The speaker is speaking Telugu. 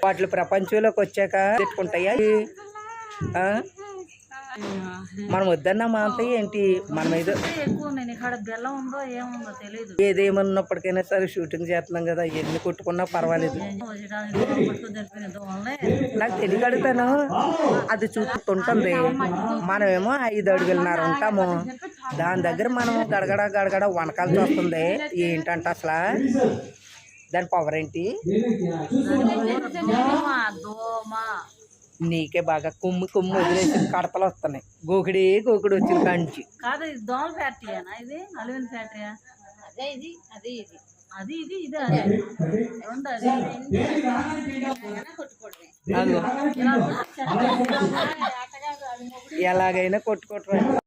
వాటి ప్రపంచంలోకి వచ్చాక పెట్టుకుంటాయా? మనం వద్దన్నా మాంతాయి ఏంటి? మనం ఏదో ఏదేమన్నప్పటికైనా సరే షూటింగ్ చేస్తున్నాం కదా, ఎన్ని కొట్టుకున్నా పర్వాలేదు. నాకు తెలియక అడుగుతాను, అది చూస్తుంటుంది. మనమేమో 5 అడుగులున్నర ఉంటాము, దాని దగ్గర మనం గడగడ గడగడ వనకాల్సి వస్తుంది. ఏంటంట అసలు దాని పవర్ ఏంటి? నీకే బాగా కుమ్ము కుమ్ము వదిలేసి కడతలు వస్తున్నాయి. గోకుడు వచ్చిన కాంచి కాదు. ఇది దోమల ఫ్యాక్టరీనా? ఇది అలువెన్ ఫ్యాక్టరీయా? అదే ఇది, అది ఇది, అది ఇది, ఇదే ఎలాగైనా కొట్టుకోవటం.